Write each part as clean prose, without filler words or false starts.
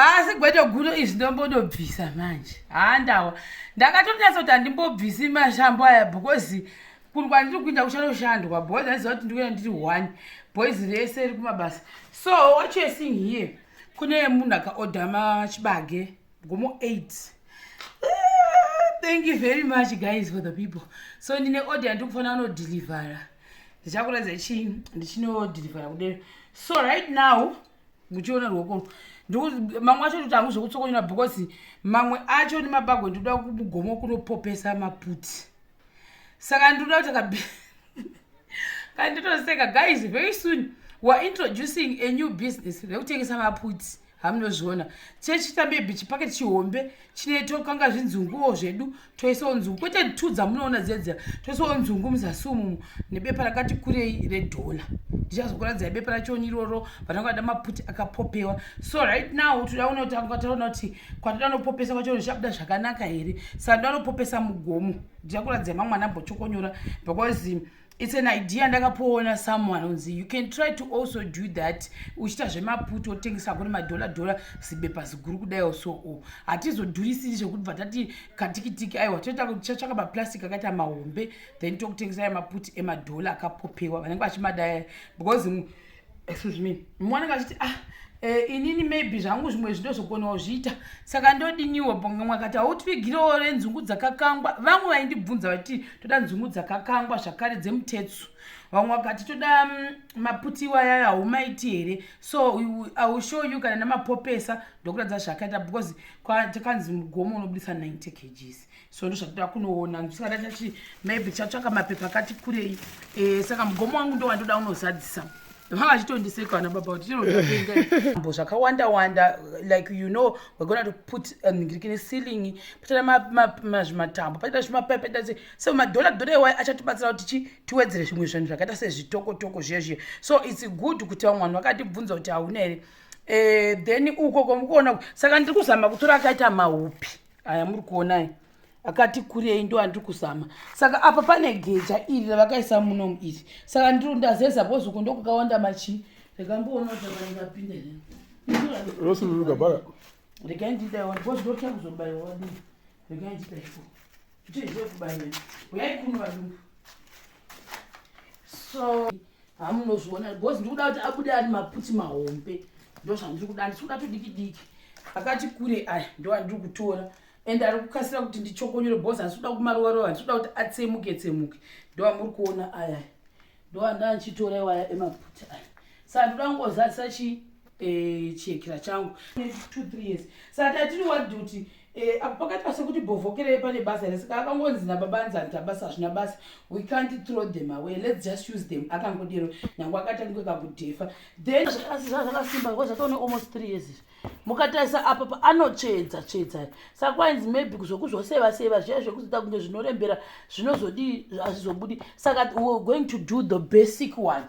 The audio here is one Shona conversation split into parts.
asi gwete guru izvi ndombodobvisa manje handawa ndakatonyatsa kuti handimbobvisi mashambo aya because kuri kwandiri kuinda kuchanoshandwa boys aiziva kuti ndikuenda ndiri 1 boys rese ri kumabasa. So what you're seeing here kune munhu akaorder machibage gomo 8. Thank you very much guys for the people. So ndine order yandikufanira kunodhilivhara ndichakuradza chii ndichinodhilivhara kudero. So right now muchiona ruoko mamwe acho kuti hamuzvokutsokonyera because mamwe acho nemabagwe ndinoda kugomo kunopopesa Maputi. Saka ndinoda kuti kanditoseka guys, very soon we're introducing a new business rekutengesa Maputi. Hamunozviona tichiita maybe chipaketi chihombe chinetokanga zvinzunguwo zvedu toisawo nzungu kwete ntudza munoona dzedza toisawo nzungu muzasumu nebepa rakati kurei redhola. Ndichazokuradza bepa racho iroro vanongada Maputi akapopewa. So right now todaona kuti kwatoda nopopesa kwacho zvichabuda zvakanaka here. Saka ndoda nopopesa mugomo. Ndichakuradza mamwe anambotokonyora because it's an idea ndakapoona someone unzi you can try to also do that. Uchita zvemaputi otengesa kune $dollar zibepa ziguru kudai so hatizodhurisiri zvekuti vatati katikitiki aiwa toita kuchatsvaka maplastic akaita mahombe then tokutengesa maputi $, akapopewa vanenge vachimadaya because excuse me mwanenge achiti inini maybe zvangu zvimwe zvinozokonawo zviita saka ndodiniwo bongamwe akati hautivigirewo renzungu dzakakangwa. Vamwe vaindibvunza vati toda nzungu dzakakangwa zvakare dzemutetsu, vamwe vakati toda maputi waya haumaiti here. So I will show you kana namapopesa ndokuradza zvakaita because takanzi mugomo unobudisa 90 kgs. So ndozvatoda kunoona ndisakada tati maybe chatsvaka mapepa akati kurei. Saka mugomo wangu ndowandoda unozadzisa. Vanga chitondiseka vana baba kuti chinodaambo zvakawanda like you know we're going to put ngirikine ceiling patana zvimatambo patana zvimapipe patana so $dollar iwayo achatibatsira kuti tiwedzere zvimwe zvinhu zvakaita sezvitokotoko zvezve. So it's good kuti vamwe vanhu vakatibvunza kuti hauna here then uko komukuona. Saka ndiri kuzama kutora akaita mahupi aya muri kuonai akati kurei ndo andiri kuzama. Saka apa pane geja iri ravakaisa munomu iri. Saka ndiri ndazeza bozuko ndokukawanda machi rekamboona kuti vakangapinda rosuluka bara rekaindidaiwa because ndotya kuzobayiwa wadini rekaindidaiwa zvichizve kubayiwa uyai kuno vadumbu. So hamunozviona because ndikuda kuti abude ari maputi mahombe ndozvandiri kuda. Ndikuda todiki akati kure aya ndo andiri kutora and ari kukasira kuti ndichokonyore bhozi handisuda kumarovarova handisuda kuti atsemuke ndo amuri kuona aya ndo anda ndichitora iwaya emaputi aya. Saka ndoda ngozadzisa chiyekera changu 2-3 years. Saka tatiri wadhi kuti pakati pasekuti bhovhokerei pane basa here. Saka akangonzi nababanza ntabasa hazvina basa, we can't throw them away, let's just use them. Akangodero nyangu akatangweka kudhefa then zvakasimba because zvakaone almost 3 years mukatarisa apa anotsvedza. Saka kwainzi maybe kuzokuzvoseva zviya zvekuzoita kunge zvinorembera zvinozodi hazvizobudi. Saka we're going to do the basic one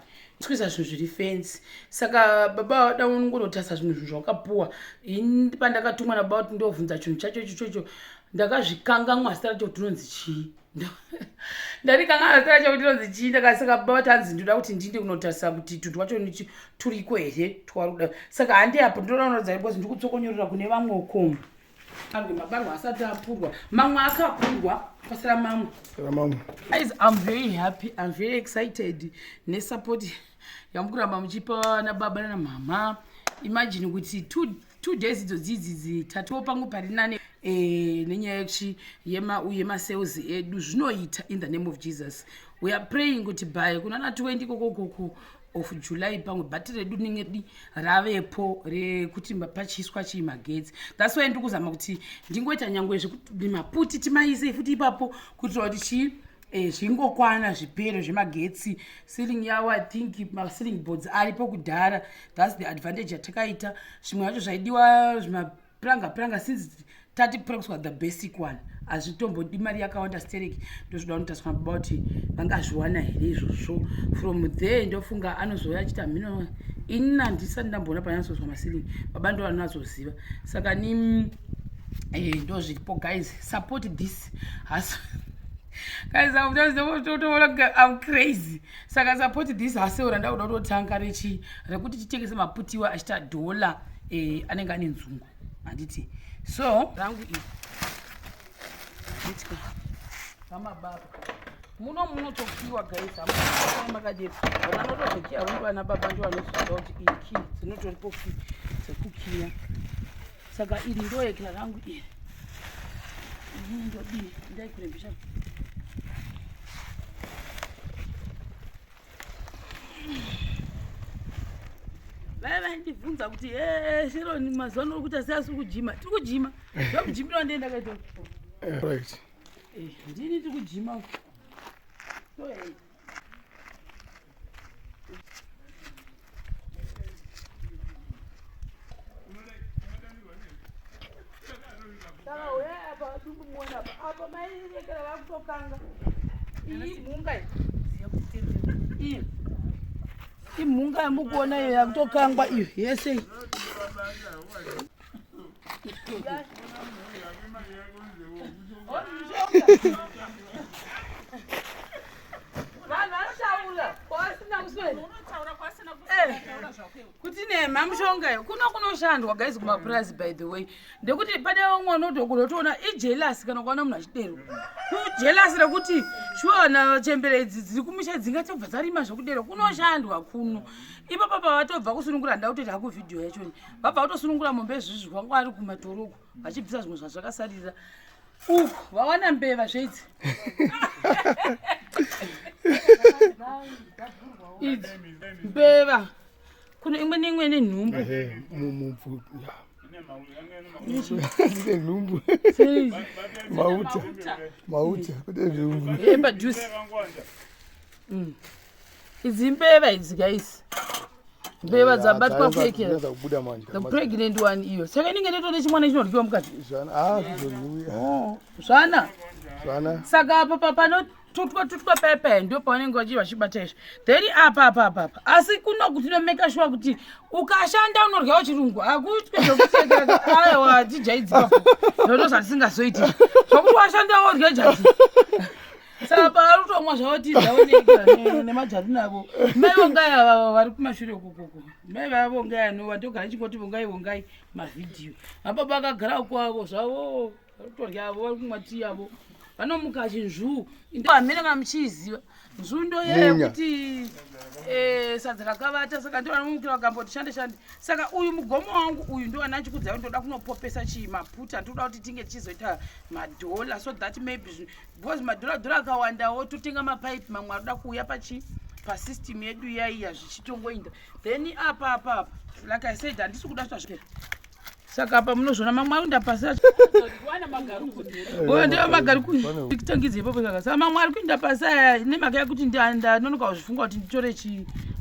kuisa zvinhu zviri fancy. Saka baba wada unongonotarisa zvimwe zvinhu zvawakapuwa. Ini pandakatumwa nababa kuti ndovhunza chinhu chacho ichocho ndakazvikanganwa zita racho kuti rinonzi chii. Ndarikanganwa zita racho kuti rinonzi chii. Ndakasaka baba tanzi ndoda kuti ndinde kunotarisa kuti tuntu twacho turiko here twaruda. Saka handi apo ndoda kunoratidza because ndiri kutsokonyorera kune vamwe ukomo. Mabarwa asati apurwa mamwe akapurwa pasara mamwe. Guys, I'm very happy, I'm very excited nesupport yamukuramba muchipa nababa namama. Imagine kuti 2 days idzodzi 3 pangu parinane nenyaya yemasales edu zvinoita in the name of Jesus. We are praying kuti by kunana 20 kokoko of July pamwe bhati redu rinenge ravepo rekuti pachiswa chimagetsi. That's why ndiri kuzama kuti ndingoita nyangwe zvekuti maputi timaise futi ipapo kuitira kuti zvingokwana zvipero zvemagetsi. Ceiling yawo I think ma-ceiling boards aripo kudhara. That's the advantage yatakaita. Zvimwe zvacho zvaidiwa zvimapuranga since tati puranga the basic one hazvitombodi mari yakawanda stereki. Ndozvoda kunotaswa baba kuti vangazviwana here izvozvo. From there ndofunga anozoya achita mhino ini handisati ndamboona panyatsoiswa masilingi baba ndo vanozoziva. Saka ni ndozviripo guys, support this hustle. Guys, I'm crazy. Saka support this hustle randa kutotanga rekuti titengese maputiwa achita $, anenge ane nzungu. handiti. So rangu iri handiti vamababa munotokiwa guys, hamumakadeti vananotozokiya vantu vana baba ndo vanoziva kuti iyi ki dzinotoripo ki dzekukiya. Saka iri ndoyekera rangu iri ndodii ndaikurembesha vaivandibvunza kuti Sheroni mazuva ano kuti asi kujima. Tiri kujima ndokujimira ndee ndakaita ndini tiri kujima saka uya apa ndikumuona apa mairekera vakutokanga imhunga iyo imhunga yamukuona iyo yakutokangwa iyo yese kuti nema mushongayo kunoshandwa guys kumapurazi by the way, ndekuti pane vamwe unotokunotoona ijelasi kana kuona munhu achidero kujelasi rekuti shuona chembere idzi dziri kumusha dzingatobva dzarima zvokudero kunoshandwa kuno. Ipapa pavatobva kusunungura ndautoti haku vhidhiyo yachoni vabva kutosunungura mombe zvezvi vanga vari kumatoroko vachibvisa zvimwe zvazvakasarira uku vawana mbeva zveidzi idzi mbeva kuno imwe neimwe nenhumbu nhumbu mauta padhusi idzi mbeva idzi guys, mbeva dzabatwa kuekera the pregnant one iyo. Saka inenge ndetone chimwana chinoryiwa mukati zvana. Saka apa panotutwa pepe ndio pavanenge vachibata izvo, then apa asi kuno kuti nomeka sure kuti ukashanda unoryawo chirungu hakutwe zvokupfekera aiwa tijaidzipa ndoto zvatisingazoiti zvokuti washanda worya jati. Saka parutomwa zvavo tidzaonekera nemajati navo mai vongai vari kumashure kokoko mai vavongai anova ndogara chingoti vongai mavhidhiyo mababa akagara kwavo zvavo varutoryavo vari kumwa tii yavo vanomuka chinzvuu ndoamenenga muchiziva nzvuu ndoyekuti sadza rakavata. Saka ndo vanomukira vakamboti shande. Saka uyu mugomo wangu uyu ndo anachikudzai ndoda kunopopesa chimaputa ndoda kuti tinge tichizoita madhola so that maybe because madhola akawandawo totenga mapaipi mamwe aroda kuuya pasystem yedu yaiya zvichitongoinda then apa like I said handisi kuda zvazvikera. Saka apa munozvona mamwe ari kundapasa ndio magarikuni tikutangidze ipapo. Saka mamwe ari kuinda pasi aya nemhaka yekuti ndanonoka kuzvifunga kuti nditore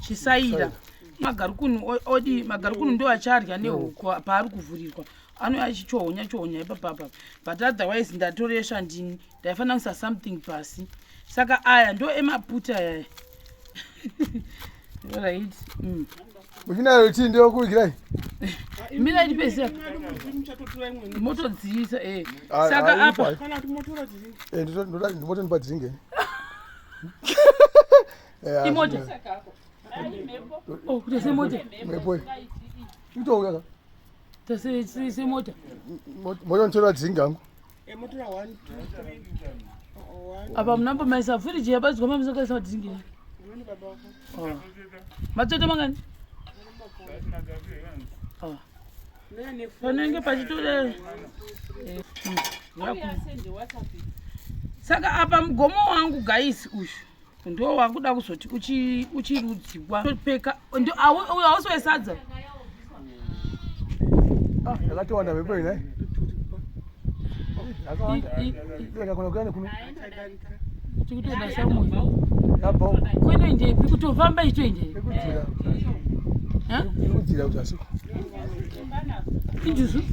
chisaira magarikuni odi magarikuni ndo acharya nehuku paari kuvhurirwa anouya achichohonya ipapapa but otherwise ndatoresha ndini ndaifanira kuisa something pasi. Saka aya ndo emaputa aya right. muchinayo chii ndio kuikirai mira ndipesa motodzisa saka apa ndimoto ndipadzinge imota kuti semota mepo itouya semota moto ntora dzinga angu apa munamba maisa firiji yabatswa mamusakaisa dzinge matsoto mangani panenge pachitore. Saka apa mugomo wangu guys uyu ndo wakuda kuzoti uchirudziwa topeka ndo ausoesadza yakatowanda mepo inai tikutoda samwe kwenoindepi kutofamba ichitoindepi ikudzira kuti asiku injuzu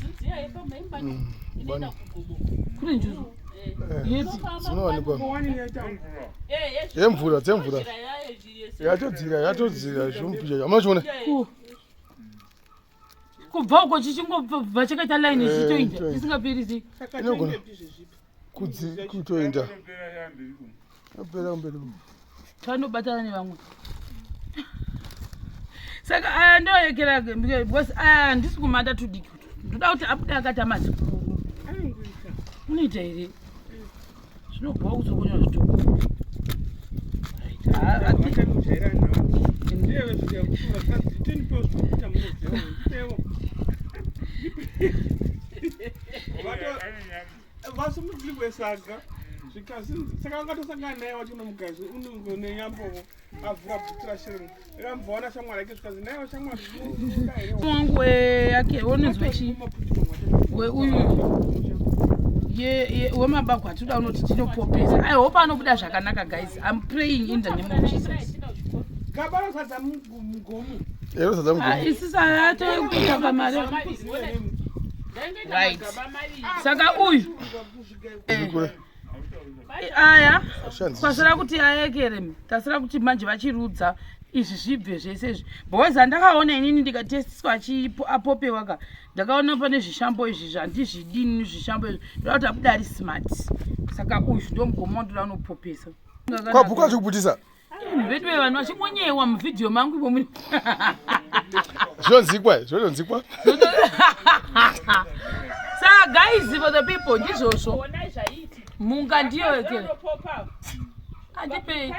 kune njuzu yepi dzinowanikwa yemvura dzemvura yatodzira zvomupisha amachiona kubva uko chichingobva chakaita laini chichitoinda chisingaperi inogona kutoinda apera kumberi tanobatana nevamwe. Saka aya ndoyekera because aya handisi kumanda tudiki ndoda kuti abude akati amazikuru unoita here zvinobva kuzokonya zvitoko vasumudzirwesaga saka ungatosangana naye wachino mugazi unenyambovo avhura bhutira shiringi ikamboona shamwari ake zvikazi naiwo shamwari wangu yake onenzwe chi weuyu wemabagwa atoda unoti tinopopesa I hope anobuda zvakanaka guys. I'm praying in the name of Jesus. kabanosadza mugomu isisa atokutsvaka mari right saka uyu aya kwasira kuti ayekere tasira kuti manje vachirudza izvi zvibve zvese izvi because andakaona inini ndikatestiswa apopewa ka ndakaona pane zvishambo izvi zvandizvidini zvishambo izvi ndoda kuti abuda ari smart saka uyu ndo mugomo wandoda unopopesa kwabhuku achikubudisa vedu vanhu vachimonyewa muvhidhiyo mangu imomu zvonzikwa saka guys for the people ndizvozvo munga ndiyo yekere andipe